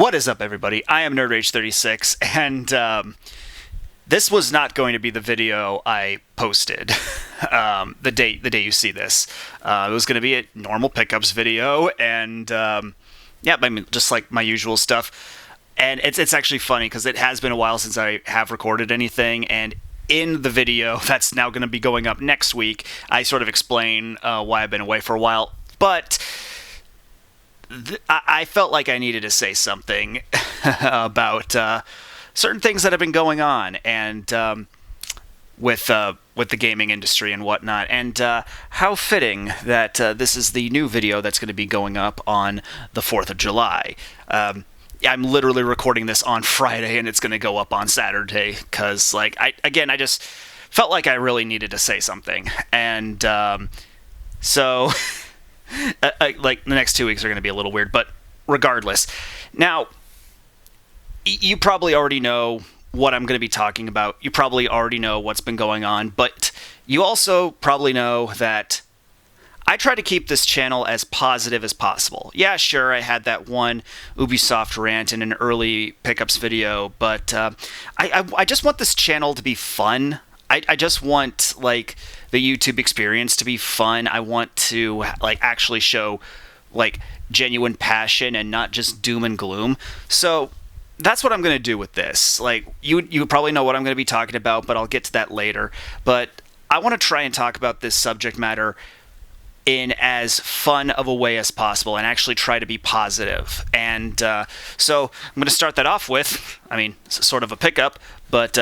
What is up, everybody? I am NerdRage36, and this was not going to be the video I posted the day you see this. It was going to be a normal pickups video, and yeah, I mean, just like my usual stuff. And it's actually funny because it has been a while since I have recorded anything, and in the video that's now going to be going up next week, I sort of explain why I've been away for a while, but I felt like I needed to say something about certain things that have been going on, and with the gaming industry and whatnot, and how fitting that this is the new video that's going to be going up on the 4th of July. I'm literally recording this on Friday, and it's going to go up on Saturday, because, like, I just felt like I really needed to say something, and so... like, the next 2 weeks are going to be a little weird, but regardless. Now, you probably already know what I'm going to be talking about. You probably already know what's been going on, but you also probably know that I try to keep this channel as positive as possible. Yeah, sure, I had that one Ubisoft rant in an early pickups video, but I just want this channel to be fun. I just want, like, the YouTube experience to be fun. I want to, like, actually show, like, genuine passion and not just doom and gloom. So that's what I'm going to do with this. Like, you probably know what I'm going to be talking about, but I'll get to that later. But I want to try and talk about this subject matter in as fun of a way as possible and actually try to be positive. And so I'm going to start that off with, I mean, sort of a pickup, but...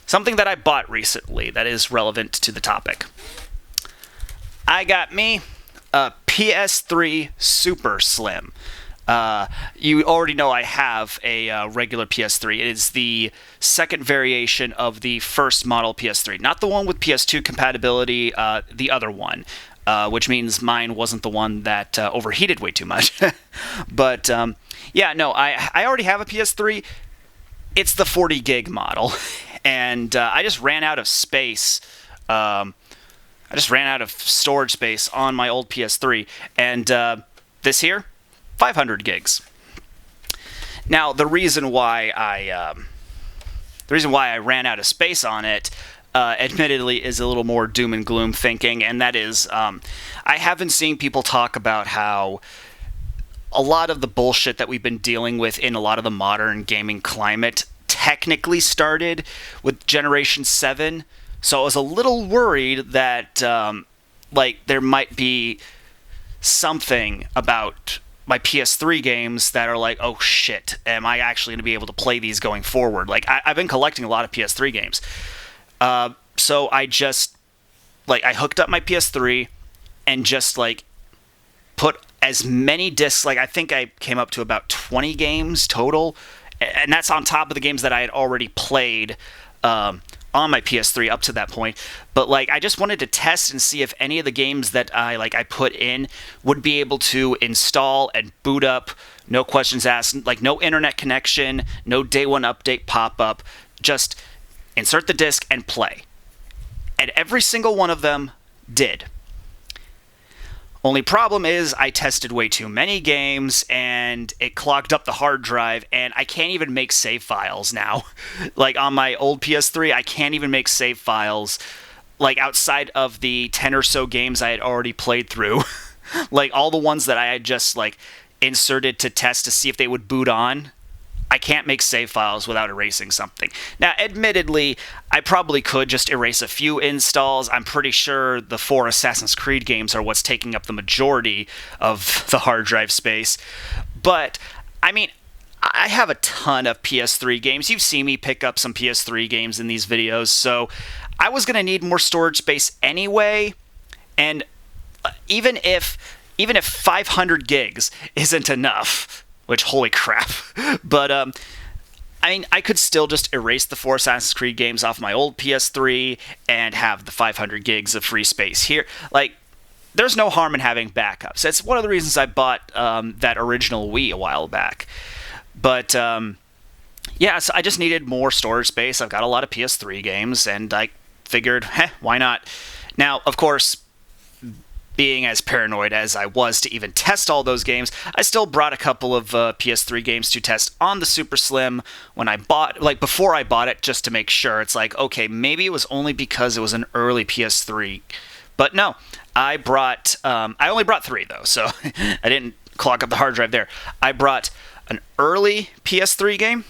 something that I bought recently that is relevant to the topic. I got me a PS3 Super Slim. You already know I have a regular PS3. It is the second variation of the first model PS3. Not the one with PS2 compatibility, the other one. Which means mine wasn't the one that overheated way too much. But, yeah, no, I already have a PS3. It's the 40 gig model. And I just ran out of space. I just ran out of storage space on my old PS3. And this here, 500 gigs. Now, the reason why I ran out of space on it, admittedly, is a little more doom and gloom thinking, and that is, I have been seeing people talk about how a lot of the bullshit that we've been dealing with in a lot of the modern gaming climate technically started with Generation 7, so I was a little worried that, like, there might be something about my PS3 games that are like, oh shit, am I actually going to be able to play these going forward? Like, I've been collecting a lot of PS3 games. So I just, like, I hooked up my PS3 and just, like, put as many discs, like, I think I came up to about 20 games total, and that's on top of the games that I had already played on my PS3 up to that point. But, like, I just wanted to test and see if any of the games that I put in would be able to install and boot up, no questions asked, like, no internet connection, no day one update pop-up, just insert the disc and play. And every single one of them did. Only problem is I tested way too many games, and it clogged up the hard drive, and I can't even make save files now. Like, on my old PS3, I can't even make save files, like, outside of the 10 or so games I had already played through. Like, all the ones that I had just, like, inserted to test to see if they would boot on, I can't make save files without erasing something. Now, admittedly, I probably could just erase a few installs. I'm pretty sure the 4 Assassin's Creed games are what's taking up the majority of the hard drive space. But, I mean, I have a ton of PS3 games. You've seen me pick up some PS3 games in these videos, so I was going to need more storage space anyway. And even if 500 gigs isn't enough... which, holy crap. But, I mean, I could still just erase the 4 Assassin's Creed games off my old PS3 and have the 500 gigs of free space here. Like, there's no harm in having backups. That's one of the reasons I bought that original Wii a while back. But, yeah, so I just needed more storage space. I've got a lot of PS3 games, and I figured, why not? Now, of course... being as paranoid as I was to even test all those games, I still brought a couple of PS3 games to test on the Super Slim before I bought it, just to make sure. It's like, okay, maybe it was only because it was an early PS3. But no, I only brought 3 though, so I didn't clog up the hard drive there. I brought an early PS3 game,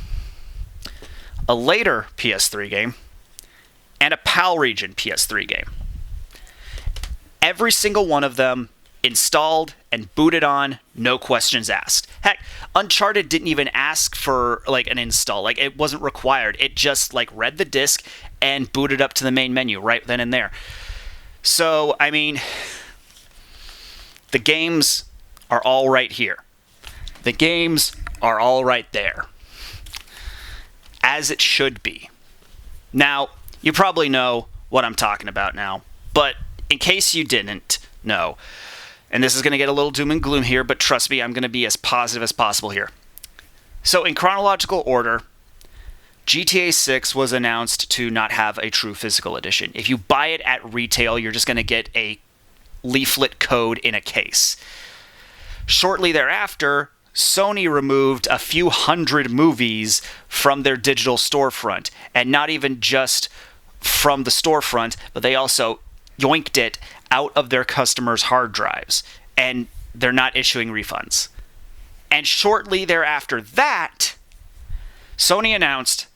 a later PS3 game, and a PAL region PS3 game. Every single one of them installed and booted on, no questions asked. Heck, Uncharted didn't even ask for an install. It wasn't required. It just read the disc and booted up to the main menu right then and there. So, I mean, the games are all right here. The games are all right there. As it should be. Now, you probably know what I'm talking about now, but in case you didn't know, and this is going to get a little doom and gloom here, but trust me, I'm going to be as positive as possible here. So in chronological order, GTA 6 was announced to not have a true physical edition. If you buy it at retail, you're just going to get a leaflet code in a case. Shortly thereafter, Sony removed a few hundred movies from their digital storefront, and not even just from the storefront, but they also yoinked it out of their customers' hard drives, and they're not issuing refunds. And shortly thereafter that, Sony announced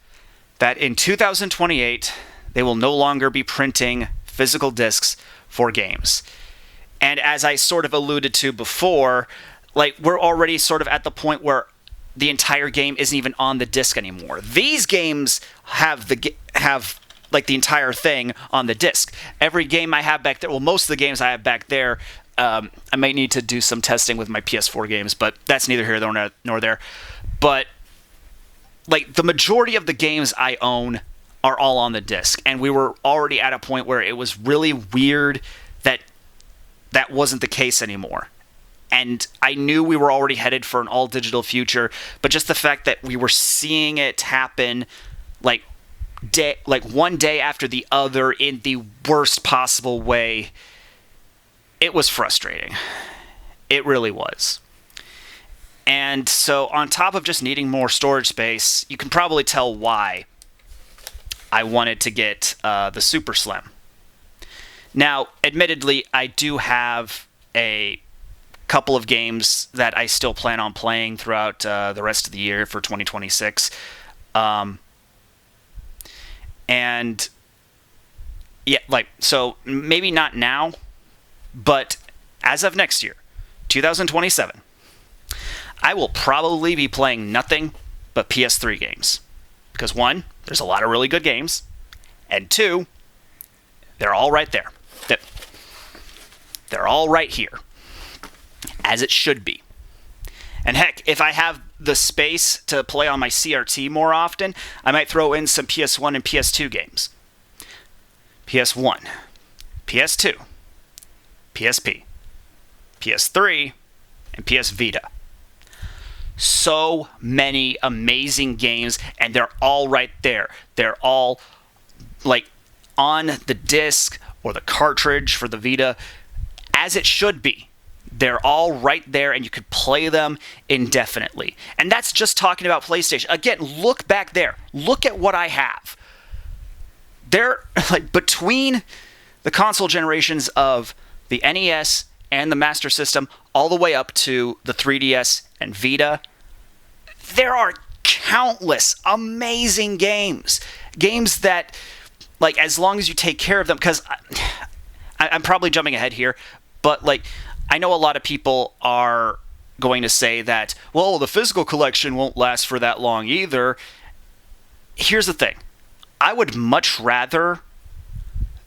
that in 2028, they will no longer be printing physical discs for games. And as I sort of alluded to before, we're already sort of at the point where the entire game isn't even on the disc anymore. These games have the entire thing on the disc. Every game I have back there, well, most of the games I have back there, I might need to do some testing with my PS4 games, but that's neither here nor there. But the majority of the games I own are all on the disc, and we were already at a point where it was really weird that wasn't the case anymore. And I knew we were already headed for an all-digital future, but just the fact that we were seeing it happen one day after the other in the worst possible way, it was frustrating. It really was. And so on top of just needing more storage space, you can probably tell why I wanted to get the Super Slim. Now, admittedly, I do have a couple of games that I still plan on playing throughout the rest of the year for 2026. And yeah, so maybe not now, but as of next year, 2027, I will probably be playing nothing but PS3 games. Because 1, there's a lot of really good games, and 2, they're all right there. They're all right here, as it should be. And heck, if I have the space to play on my CRT more often, I might throw in some PS1 and PS2 games. PS1, PS2, PSP, PS3, and PS Vita. So many amazing games, and they're all right there. They're all on the disc or the cartridge for the Vita, as it should be. They're all right there, and you could play them indefinitely. And that's just talking about PlayStation. Again, look back there. Look at what I have. They're between the console generations of the NES and the Master System, all the way up to the 3DS and Vita, there are countless amazing games. Games that, as long as you take care of them, because I'm probably jumping ahead here, but I know a lot of people are going to say that, well, the physical collection won't last for that long either. Here's the thing. I would much rather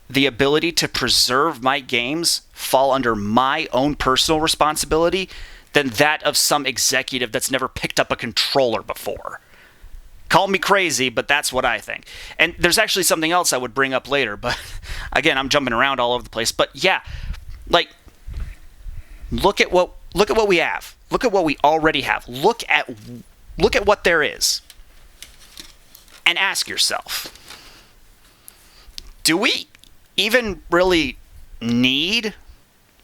the ability to preserve my games fall under my own personal responsibility than that of some executive that's never picked up a controller before. Call me crazy, but that's what I think. And there's actually something else I would bring up later, but again, I'm jumping around all over the place. But yeah, look at what we have. Look at what we already have. Look at what there is. And ask yourself, do we even really need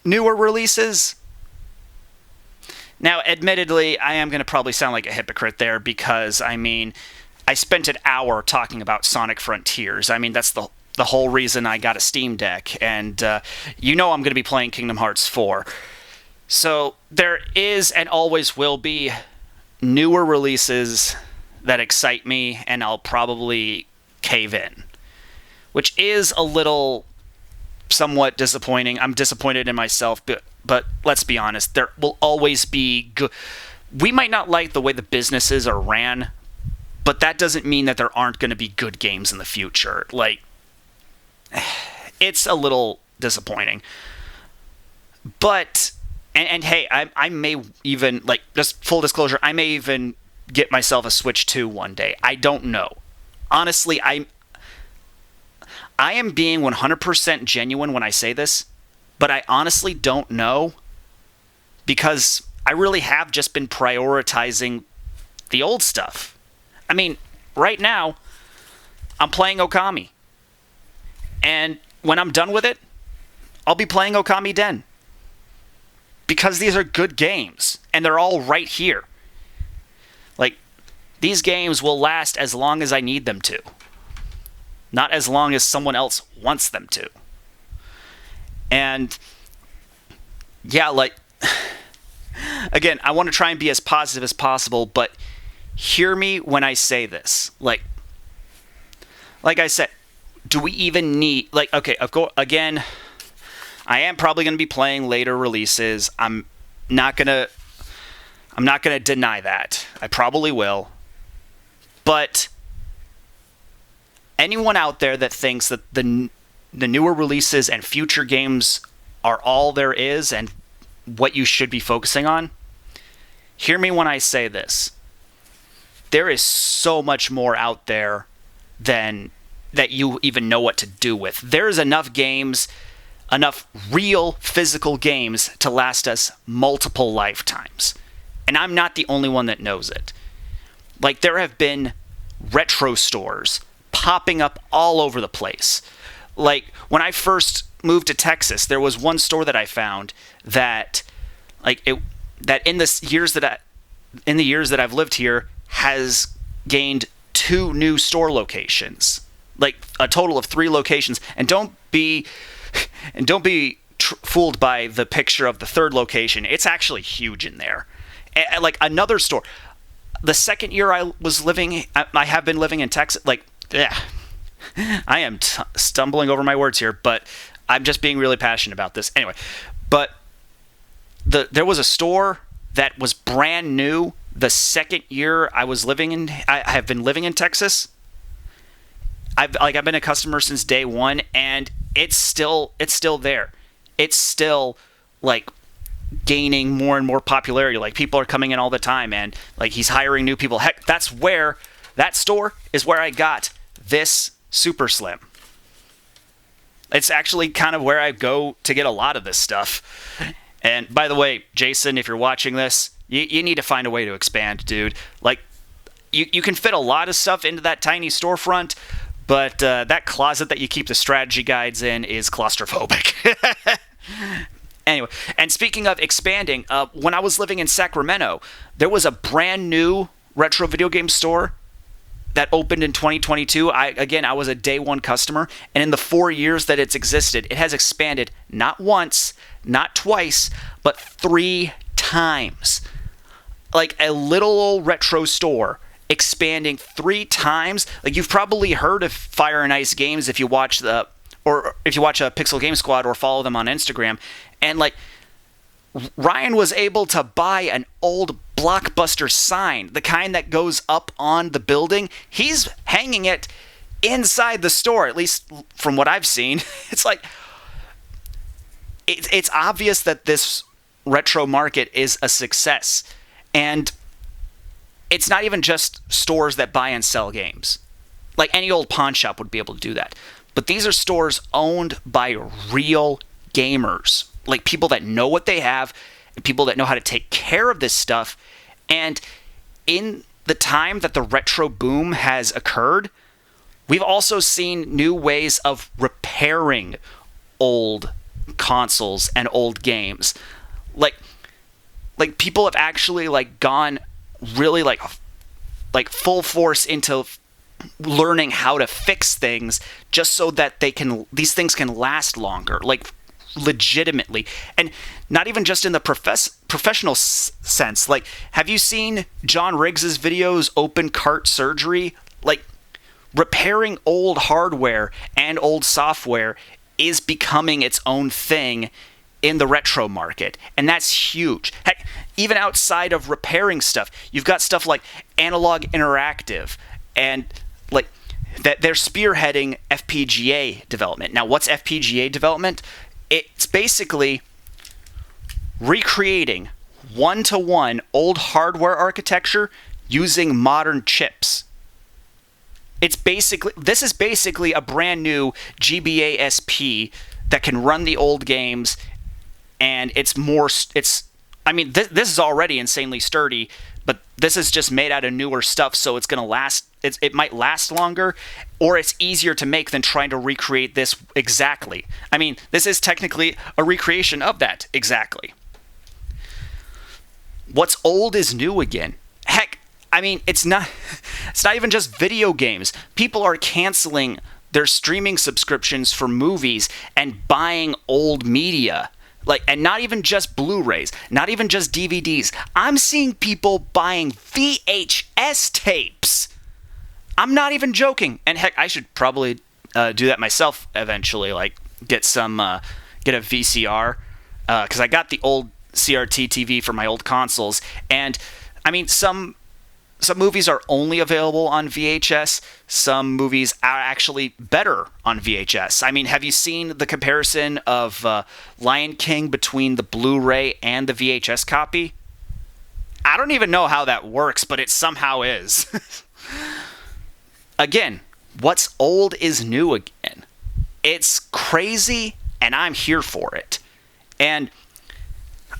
newer releases. Now, admittedly, I am going to probably sound like a hypocrite there because, I mean, I spent an hour talking about Sonic Frontiers. I mean, that's the whole reason I got a Steam Deck. And I'm going to be playing Kingdom Hearts 4. So there is and always will be newer releases that excite me, and I'll probably cave in. Which is a little somewhat disappointing. I'm disappointed in myself, but let's be honest, there will always be good. We might not like the way the businesses are ran, but that doesn't mean that there aren't going to be good games in the future. Like, it's a little disappointing. But, and hey, I may even, like, just full disclosure, I may even get myself a Switch 2 one day. I don't know. Honestly, I am being 100% genuine when I say this, but I honestly don't know because I really have just been prioritizing the old stuff. I mean, right now, I'm playing Okami. And when I'm done with it, I'll be playing Okami Den. Because these are good games, and they're all right here. Like, these games will last as long as I need them to. Not as long as someone else wants them to. And, yeah, like, again, I want to try and be as positive as possible, but hear me when I say this. Like I said, do we even need, like, okay, again, I am probably going to be playing later releases. I'm not going to deny that. I probably will. But anyone out there that thinks that the newer releases and future games are all there is and what you should be focusing on, hear me when I say this. There is so much more out there than that you even know what to do with. There's enough games, enough real physical games to last us multiple lifetimes. And I'm not the only one that knows it. Like, there have been retro stores popping up all over the place. Like, when I first moved to Texas, there was one store that I found that, like, in the years that I've lived here, has gained 2 new store locations, like a total of 3 locations. And don't be fooled by the picture of the 3rd location. It's actually huge in there. Like, another store. The second year I have been living in Texas. Like, yeah, I am stumbling over my words here, but I'm just being really passionate about this. Anyway, but there was a store that was brand new the second year I have been living in Texas. I've been a customer since day one, and it's still there. It's still, like, gaining more and more popularity. Like, people are coming in all the time, and, like, he's hiring new people. Heck, that store is where I got this Super Slim. It's actually kind of where I go to get a lot of this stuff. And by the way, Jason, if you're watching this, you need to find a way to expand, dude. Like, you can fit a lot of stuff into that tiny storefront, but that closet that you keep the strategy guides in is claustrophobic. Anyway, and speaking of expanding, when I was living in Sacramento, there was a brand new retro video game store that opened in 2022. I was a day one customer, and in the 4 years that it's existed, it has expanded not once, not twice, but 3 times. Like, a little old retro store expanding 3 times. Like, you've probably heard of Fire and Ice Games if you watch a Pixel Game Squad or follow them on Instagram. And, like, Ryan was able to buy an old Blockbuster sign, the kind that goes up on the building. He's hanging it inside the store, at least from what I've seen. It's like, it's obvious that this retro market is a success. And it's not even just stores that buy and sell games. Like, any old pawn shop would be able to do that. But these are stores owned by real gamers. Like, people that know what they have, and people that know how to take care of this stuff. And in the time that the retro boom has occurred, we've also seen new ways of repairing old consoles and old games. Like people have actually like gone really like full force into learning how to fix things just so that these things can last longer, like legitimately. And not even just in the professional sense. Like, have you seen John Riggs's videos, Open Cart Surgery? Like, repairing old hardware and old software is becoming its own thing in the retro market, and that's huge. Heck, even outside of repairing stuff, you've got stuff like Analog Interactive, and like that they're spearheading FPGA development. Now, what's FPGA development? It's basically recreating one-to-one old hardware architecture using modern chips. This is basically a brand new GBA SP that can run the old games, and this is already insanely sturdy, but this is just made out of newer stuff, so it's going to last. It might last longer, or it's easier to make than trying to recreate this exactly. I mean, this is technically a recreation of that exactly. What's old is new again. Heck, I mean, it's not even just video games. People are canceling their streaming subscriptions for movies and buying old media. And not even just Blu-rays, not even just DVDs. I'm seeing people buying VHS tapes. I'm not even joking. And heck, I should probably do that myself eventually. Like, get a VCR, because I got the old CRT TV for my old consoles. And I mean, some movies are only available on VHS. Some movies are actually better on VHS. I mean, have you seen the comparison of Lion King between the Blu-ray and the VHS copy? I don't even know how that works, but it somehow is. Again, what's old is new again. It's crazy, and I'm here for it. And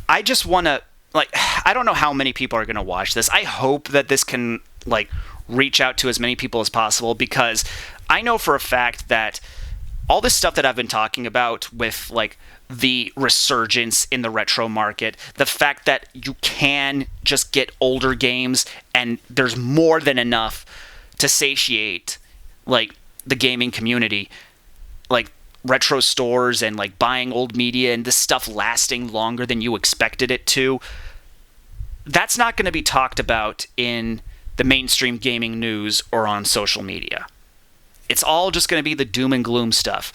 I just want to... I don't know how many people are going to watch this. I hope that this can, reach out to as many people as possible, because I know for a fact that all this stuff that I've been talking about with, the resurgence in the retro market, the fact that you can just get older games and there's more than enough to satiate, the gaming community, retro stores and buying old media and this stuff lasting longer than you expected it to, that's not going to be talked about in the mainstream gaming news or on social media. It's all just going to be the doom and gloom stuff.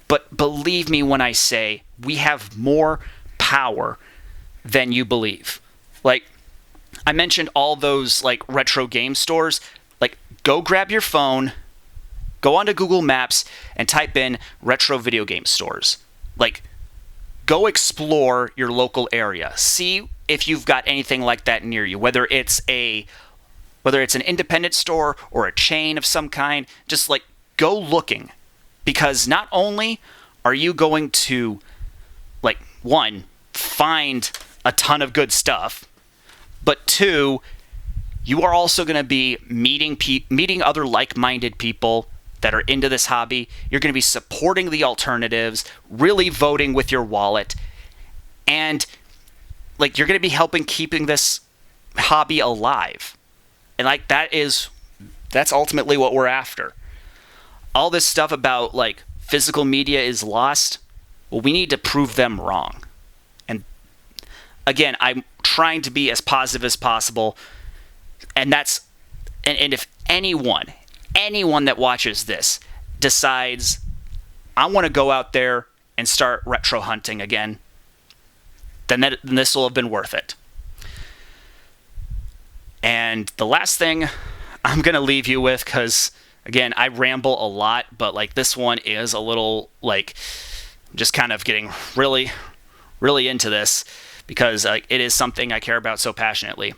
But believe me when I say we have more power than you believe. I mentioned all those retro game stores. Go grab your phone, go onto Google Maps, and type in retro video game stores. Go explore your local area. See if you've got anything like that near you. Whether it's an independent store or a chain of some kind, just go looking. Because not only are you going to, one, find a ton of good stuff, but two, you are also going to be meeting other like-minded people that are into this hobby. You're going to be supporting the alternatives, really voting with your wallet, and you're going to be helping keeping this hobby alive. And that's ultimately what we're after. All this stuff about physical media is lost, well, we need to prove them wrong. And again, I'm trying to be as positive as possible. And if anyone that watches this decides, I want to go out there and start retro hunting again, then this will have been worth it. And the last thing I'm going to leave you with, because, again, I ramble a lot, but, this one is a little, just kind of getting really, really into this, because, it is something I care about so passionately.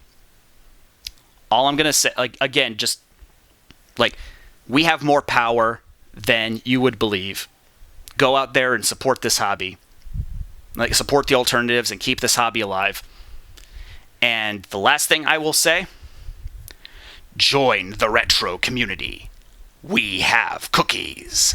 All I'm going to say, again, just, we have more power than you would believe. Go out there and support this hobby. Support the alternatives and keep this hobby alive. And the last thing I will say, join the retro community. We have cookies.